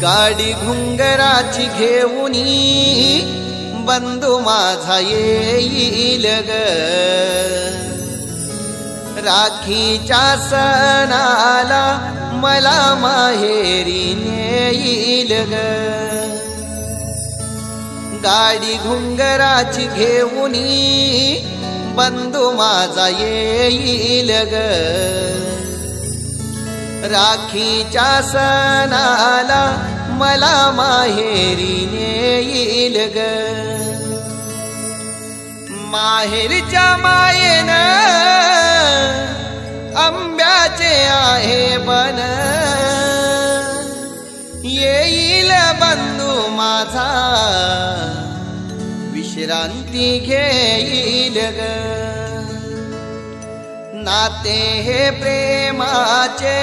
गाडी घुंगराची घेऊनी बंधू माझा येईल ग, राखीच्या सणाला मला माहेरी नेईल ग. गाडी घुंगराची घेऊनी बंधू माझा येईल ग, राखीच्या सणाला मला माहेरी नेईल ग. माहेरच्या मायेनं आंब्याचे आहे बन, येईल बंधू माझा विश्रांती घेईल ग. नाते हे प्रेमाचे